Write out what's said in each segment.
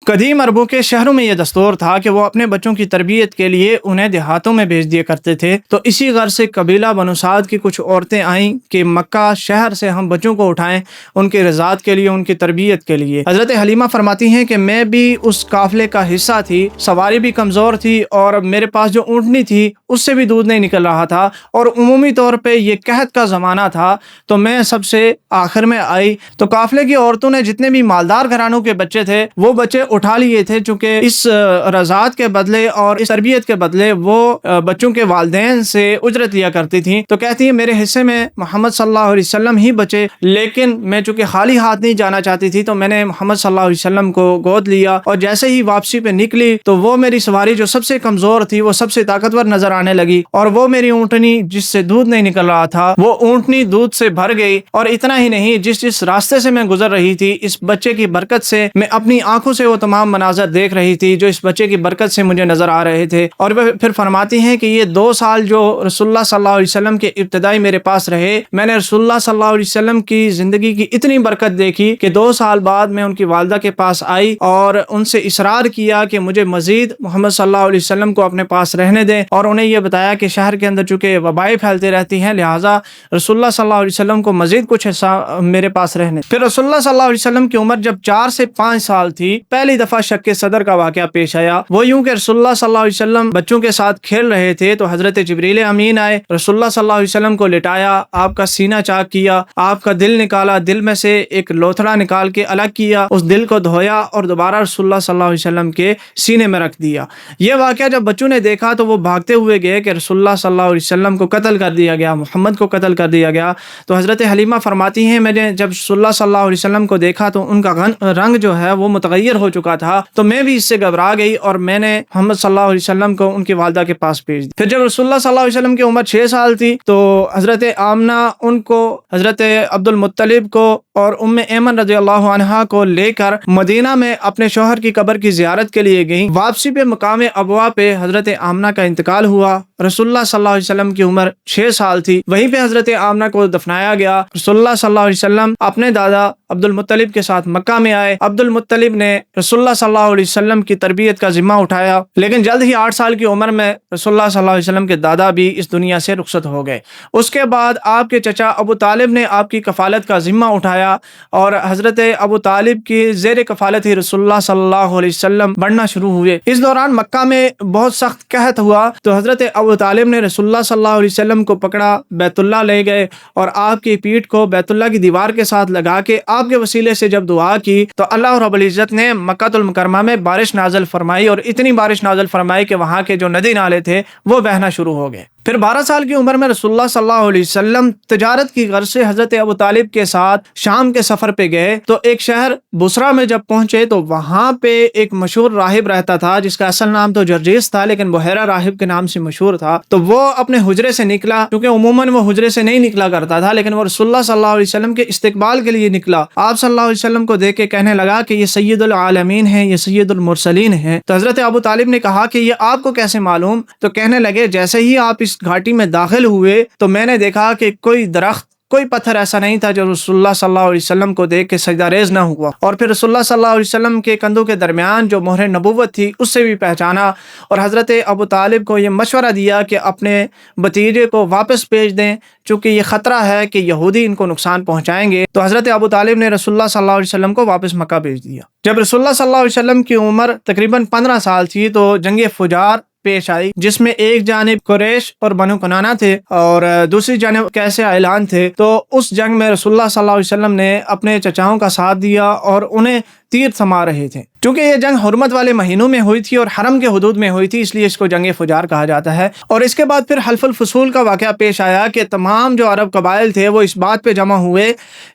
قدیم عربوں کے شہروں میں یہ دستور تھا کہ وہ اپنے بچوں کی تربیت کے لیے انہیں دیہاتوں میں بھیج دیا کرتے تھے۔ تو اسی غرض سے قبیلہ بنو سعد کی کچھ عورتیں آئیں کہ مکہ شہر سے ہم بچوں کو اٹھائیں ان کی رضاعت کے لیے، ان کی تربیت کے لیے۔ حضرت حلیمہ فرماتی ہیں کہ میں بھی اس قافلے کا حصہ تھی، سواری بھی کمزور تھی اور میرے پاس جو اونٹنی تھی اس سے بھی دودھ نہیں نکل رہا تھا، اور عمومی طور پہ یہ قحط کا زمانہ تھا، تو میں سب سے آخر میں آئی۔ تو قافلے کی عورتوں نے جتنے بھی مالدار گھرانوں کے بچے تھے وہ بچے اٹھا لیے تھے، چونکہ اس رضاعت کے بدلے اور اس تربیت کے بدلے وہ بچوں کے والدین سے اجرت لیا کرتی تھیں۔ تو کہتی ہیں میرے حصے میں محمد صلی اللہ علیہ وسلم ہی بچے، لیکن میں چونکہ خالی ہاتھ نہیں جانا چاہتی تھی تو میں نے محمد صلی اللہ علیہ وسلم کو گود لیا، اور جیسے ہی واپسی پہ نکلی تو وہ میری سواری جو سب سے کمزور تھی وہ سب سے طاقتور نظر آنے لگی، اور وہ میری اونٹنی جس سے دودھ نہیں نکل رہا تھا وہ اونٹنی دودھ سے بھر گئی۔ اور اتنا ہی نہیں، جس راستے سے میں گزر رہی تھی اس بچے کی برکت سے میں اپنی آنکھوں سے وہ تمام مناظر دیکھ رہی تھی جو اس بچے کی برکت سے مجھے نظر آ رہے تھے۔ اور وہ پھر فرماتی ہیں کہ یہ 2 سال جو رسول اللہ صلی اللہ علیہ وسلم کے ابتدائی میرے پاس رہے، میں نے رسول اللہ صلی اللہ علیہ وسلم کی زندگی کی اتنی برکت دیکھی کہ 2 سال بعد میں ان کی والدہ کے پاس آئی اور ان سے اصرار کیا کہ مجھے مزید محمد صلی اللہ علیہ وسلم کو اپنے پاس رہنے دیں، اور انہیں یہ بتایا کہ شہر کے اندر چونکہ وبائیں پھیلتی رہتی ہیں لہٰذا رسول اللہ صلی اللہ علیہ وسلم کو مزید کچھ حصہ میرے پاس رہنے۔ پھر رسول اللہ صلی اللہ علیہ وسلم کی عمر جب 4 سے 5 سال تھی، پہلی دفعہ شق صدر کا واقعہ پیش آیا۔ وہ یوں کہ رسول اللہ صلی اللہ علیہ وسلم بچوں کے ساتھ کھیل رہے تھے تو حضرت جبریل امین آئے، رسول اللہ صلی اللہ علیہ وسلم کو لٹایا، آپ کا سینہ چاک کیا، آپ کا دل نکالا، دل میں سے ایک لوتھڑا نکال کے الگ کیا، اس دل کو دھویا اور دوبارہ رسول اللہ صلی اللہ علیہ وسلم کے سینے میں رکھ دیا۔ یہ واقعہ جب بچوں نے دیکھا تو وہ بھاگتے ہوئے گئے کہ رسول اللہ صلی اللہ علیہ وسلم کو قتل کر دیا گیا، محمد کو قتل کر دیا گیا۔ تو حضرت حلیمہ فرماتی ہیں میں نے جب رسول اللہ صلی اللہ علیہ وسلم کو دیکھا تو ان کا رنگ جو ہے وہ متغیر ہو چکا تھا، تو میں بھی اس سے گھبرا گئی اور میں نے محمد صلی اللہ علیہ وسلم کو ان کی والدہ کے پاس بھیج دیا۔ پھر جب رسول اللہ صلی اللہ علیہ وسلم کی عمر 6 سال تھی تو حضرت آمنہ ان کو حضرت عبد المطلب کو اور ام ایمن رضی اللہ عنہا کو لے کر مدینہ میں اپنے شوہر کی قبر کی زیارت کے لیے گئیں۔ واپسی پہ مقام ابوا پہ حضرت آمنہ کا انتقال ہوا۔ رسول اللہ صلی اللہ علیہ وسلم کی عمر 6 سال تھی، وہیں پہ حضرت آمنہ کو دفنایا گیا۔ رسول اللہ صلی اللہ علیہ وسلم اپنے دادا عبد المطلب کے ساتھ مکہ میں آئے۔ عبد المطلب نے رسول اللہ صلی اللہ علیہ وسلم کی تربیت کا ذمہ اٹھایا، لیکن جلد ہی 8 سال کی عمر میں رسول اللہ صلی اللہ علیہ وسلم کے دادا بھی اس دنیا سے رخصت ہو گئے۔ اس کے بعد آپ کے چچا ابو طالب نے آپ کی کفالت کا ذمہ اٹھایا، اور حضرت ابو طالب کی زیر کفالت ہی رسول اللہ صلی اللہ علیہ وسلم بڑھنا شروع ہوئے۔ اس دوران مکہ میں بہت سخت قحط ہوا تو حضرت ابو طالب نے رسول اللہ صلی اللہ علیہ وسلم کو پکڑا، بیت اللہ لے گئے اور آپ کی پیٹھ کو بیت اللہ کی دیوار کے ساتھ لگا کے آپ کے وسیلے سے جب دعا کی تو اللہ رب العزت نے مکہ المکرمہ میں بارش نازل فرمائی، اور اتنی بارش نازل فرمائی کہ وہاں کے جو ندی نالے تھے وہ بہنا شروع ہو گئے۔ پھر 12 سال کی عمر میں رسول اللہ صلی اللہ علیہ وسلم تجارت کی غرض سے حضرت ابو طالب کے ساتھ شام کے سفر پہ گئے تو ایک شہر بصرہ میں جب پہنچے تو وہاں پہ ایک مشہور راہب رہتا تھا جس کا اصل نام تو جرجیس تھا لیکن بحیرہ راہب کے نام سے مشہور تھا۔ تو وہ اپنے حجرے سے نکلا، کیونکہ عموماً وہ حجرے سے نہیں نکلا کرتا تھا، لیکن وہ رسول اللہ صلی اللہ علیہ وسلم کے استقبال کے لیے نکلا۔ آپ صلی اللہ علیہ وسلم کو دیکھ کے کہنے لگا کہ یہ سید العالمین ہیں، یہ سید المرسلین ہیں۔ تو حضرت ابو طالب نے کہا کہ یہ آپ کو کیسے معلوم؟ تو کہنے لگے جیسے ہی آپ اس گھاٹی میں داخل ہوئے تو میں نے دیکھا کہ کوئی درخت، کوئی پتھر ایسا نہیں تھا جو رسول اللہ صلی اللہ علیہ وسلم کو دیکھ کے سجدہ ریز نہ ہوا، اور پھر رسول اللہ صلی اللہ علیہ وسلم کے کندھوں کے درمیان جو مہر نبوت تھی اس سے بھی پہچانا، اور حضرت ابو طالب کو یہ مشورہ دیا کہ اپنے بھتیجے کو واپس بھیج دیں چونکہ یہ خطرہ ہے کہ یہودی ان کو نقصان پہنچائیں گے۔ تو حضرت ابو طالب نے رسول اللہ صلی اللہ علیہ وسلم کو واپس مکہ بھیج دیا۔ جب رسول اللہ صلی اللہ علیہ وسلم کی عمر تقریباً 15 سال تھی تو جنگ فجار پیش آئی، جس میں ایک جانب قریش اور بنو کنانہ تھے اور دوسری جانب کیسے اعلان تھے۔ تو اس جنگ میں رسول اللہ صلی اللہ علیہ وسلم نے اپنے چچاؤں کا ساتھ دیا اور انہیں تیر تھما رہے تھے۔ چونکہ یہ جنگ حرمت والے مہینوں میں ہوئی تھی اور حرم کے حدود میں ہوئی تھی، اس لیے اس کو جنگ فجار کہا جاتا ہے۔ اور اس کے بعد پھر حلف الفصول کا واقعہ پیش آیا کہ تمام جو عرب قبائل تھے وہ اس بات پہ جمع ہوئے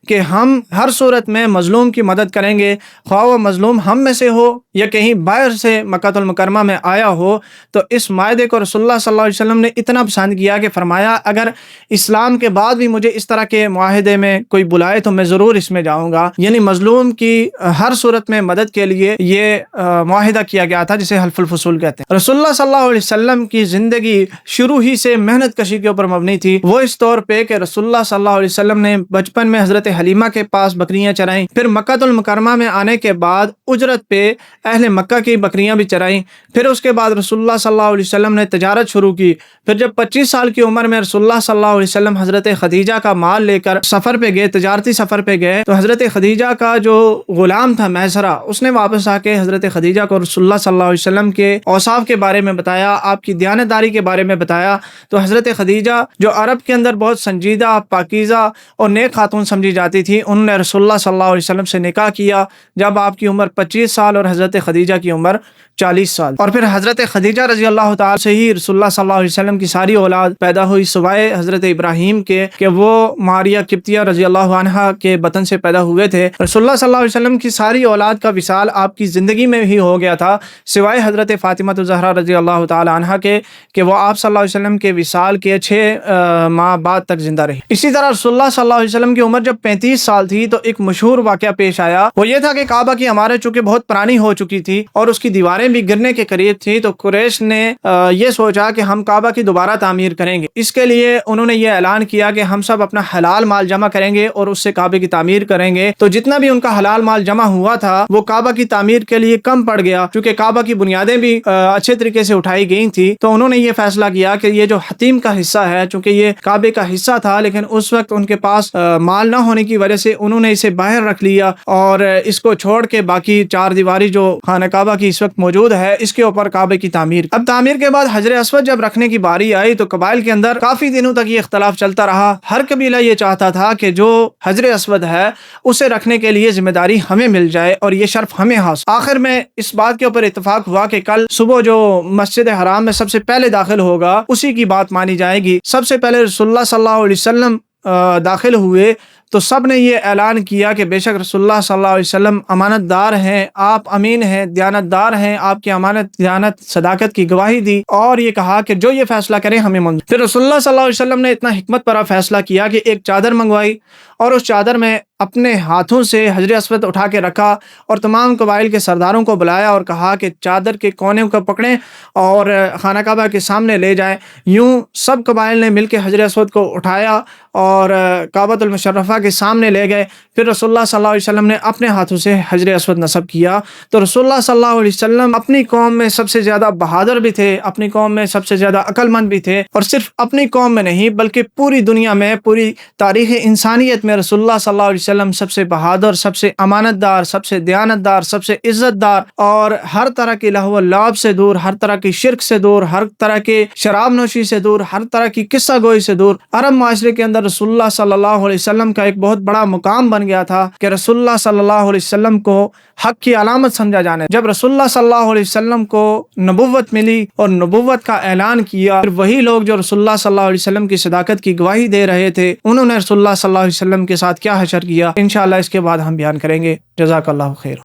کہ ہم ہر صورت میں مظلوم کی مدد کریں گے، خواہ وہ مظلوم ہم میں سے ہو یا کہیں باہر سے مکہ المکرمہ میں آیا ہو۔ تو اس معاہدے کو رسول اللہ صلی اللہ علیہ وسلم نے اتنا پسند کیا کہ فرمایا اگر اسلام کے بعد بھی مجھے اس طرح کے معاہدے میں کوئی بلائے تو میں ضرور اس میں جاؤں گا، یعنی مظلوم کی ہر صورت میں مدد کے لیے یہ معاہدہ کیا گیا تھا جسے حلف الفصول کہتے ہیں۔ رسول اللہ صلی اللہ علیہ وسلم کی زندگی شروع ہی سے محنت کشی کے اوپر مبنی تھی، وہ اس طور پہ کہ رسول اللہ صلی اللہ علیہ وسلم نے بچپن میں حضرت حلیمہ کے پاس بکریاں چرائیں، پھر مکہ المکرمہ میں آنے کے بعد اجرت پہ اہل مکہ کی بکریاں بھی چرائیں، پھر اس کے بعد رسول اللہ صلی اللہ علیہ وسلم نے تجارت شروع کی، پھر جب 25 سال کی عمر میں رسول اللہ صلی اللہ علیہ وسلم حضرت خدیجہ کا مال لے کر سفر پہ گئے، تجارتی سفر پہ گئے، تو حضرت خدیجہ کا جو غلام تھا میسرہ، اس نے واپس آ کے حضرت خدیجہ کو رسول اللہ صلی اللہ علیہ وسلم کے اوصاف کے بارے میں بتایا، آپ کی دیانتداری کے بارے میں بتایا، تو حضرت خدیجہ جو عرب کے اندر بہت سنجیدہ، پاکیزہ اور نیک خاتون سمجھی جاتی تھی، انہوں نے رسول اللہ صلی اللہ علیہ وسلم سے نکاح کیا جب آپ کی عمر 25 سال اور حضرت خدیجہ کی عمر 40 سال، اور پھر حضرت خدیجہ رضی اللہ تعالی سے ہی رسول اللہ صلی اللہ علیہ وسلم کی ساری اولاد پیدا ہوئی سوائے حضرت ابراہیم کے کہ وہ ماریہ قبطیہ رضی اللہ عنہا کے بطن سے پیدا ہوئے تھے۔ رسول اللہ صلی اللہ علیہ وسلم کی ساری اولاد کا وصال آپ کی زندگی میں ہی ہو گیا تھا سوائے حضرت فاطمہ الزہرا رضی اللہ تعالی عنہا کے کہ وہ آپ صلی اللہ علیہ وسلم کے وصال کے 6 ماہ بعد تک زندہ رہی۔ اسی طرح رسول اللہ صلی اللہ علیہ وسلم کی عمر جب 35 سال تھی تو ایک مشہور واقعہ پیش آیا، وہ یہ تھا کہ کعبہ کی عمارت چونکہ بہت پرانی ہو چکی تھی اور اس کی دیواریں بھی گرنے کے قریب تھی، تو قریش نے یہ سوچا کہ ہم کعبہ کی دوبارہ تعمیر کریں گے۔ اس کے لیے انہوں نے یہ اعلان کیا کہ ہم سب اپنا حلال مال جمع کریں گے اور اس سے کعبے کی تعمیر کریں گے۔ تو جتنا بھی ان کا حلال مال جمع ہوا تھا وہ کعبہ کی تعمیر کے لیے کم پڑ گیا، چونکہ کعبہ کی بنیادیں بھی اچھے طریقے سے اٹھائی گئی تھی، تو انہوں نے یہ فیصلہ کیا کہ یہ جو حتیم کا حصہ ہے، چونکہ یہ کعبے کا حصہ تھا لیکن اس وقت ان کے پاس مال نہ ہونے کی وجہ سے انہوں نے اسے باہر رکھ لیا اور اس کو چھوڑ کے باقی 4 دیواری جو خانہ کعبہ کی اس وقت موجود ہے اس کے اوپر کعبے کی تعمیر۔ اب تعمیر کے بعد حجر اسود جب رکھنے کی باری آئی تو قبائل کے اندر کافی دنوں تک یہ اختلاف چلتا رہا، ہر قبیلہ یہ چاہتا تھا کہ جو حجر اسود ہے اسے رکھنے کے لیے ذمہ داری ہمیں مل جائے اور یہ شرف ہمیں حاصل۔ آخر میں اس بات کے اوپر اتفاق ہوا کہ کل صبح جو مسجد حرام میں سب سے پہلے داخل ہوگا اسی کی بات مانی جائے گی۔ سب سے پہلے رسول اللہ صلی اللہ علیہ وسلم داخل ہوئے تو سب نے یہ اعلان کیا کہ بے شک رسول اللہ صلی اللہ علیہ وسلم امانت دار ہیں، آپ امین ہیں، دیانت دار ہیں، آپ کی امانت دیانت صداقت کی گواہی دی اور یہ کہا کہ جو یہ فیصلہ کرے ہمیں منظور۔ پھر رسول اللہ صلی اللہ علیہ وسلم نے اتنا حکمت بھرا فیصلہ کیا کہ ایک چادر منگوائی اور اس چادر میں اپنے ہاتھوں سے حجر اسود اٹھا کے رکھا اور تمام قبائل کے سرداروں کو بلایا اور کہا کہ چادر کے کونے کو پکڑیں اور خانہ کعبہ کے سامنے لے جائیں۔ یوں سب قبائل نے مل کے حجر اسود کو اٹھایا اور کعبۃ المشرفہ کے سامنے لے گئے۔ پھر رسول اللہ صلی اللہ علیہ وسلم نے اپنے ہاتھوں سے حجر اسود نصب کیا۔ تو رسول اللہ صلی اللہ علیہ وسلم اپنی قوم میں سب سے زیادہ بہادر بھی تھے، اپنی قوم میں سب سے زیادہ عقل مند بھی تھے، اور صرف اپنی قوم میں نہیں بلکہ پوری دنیا میں، پوری تاریخ انسانیت میں رسول اللہ صلی اللہ علیہ وسلم سب سے بہادر، سب سے امانت دار، سب سے دیانت دار، سب سے عزت دار اور ہر طرح کی لہو و لعب سے دور، ہر طرح کی شرک سے دور، ہر طرح کے شراب نوشی سے دور، ہر طرح کی قصہ گوئی سے دور۔ عرب معاشرے کے اندر رسول اللہ صلی اللہ علیہ وسلم کا ایک بہت بڑا مقام بن گیا تھا کہ رسول اللہ صلی اللہ علیہ وسلم کو حق کی علامت سمجھا جانے۔ جب رسول اللہ صلی اللہ علیہ وسلم کو نبوت ملی اور نبوت کا اعلان کیا، پھر وہی لوگ جو رسول اللہ صلی اللہ علیہ وسلم کی صداقت کی گواہی دے رہے تھے انہوں نے رسول اللہ صلی اللہ علیہ وسلم کے ساتھ کیا حشر کیا، انشاءاللہ اس کے بعد ہم بیان کریں گے۔ جزاک اللہ خیر۔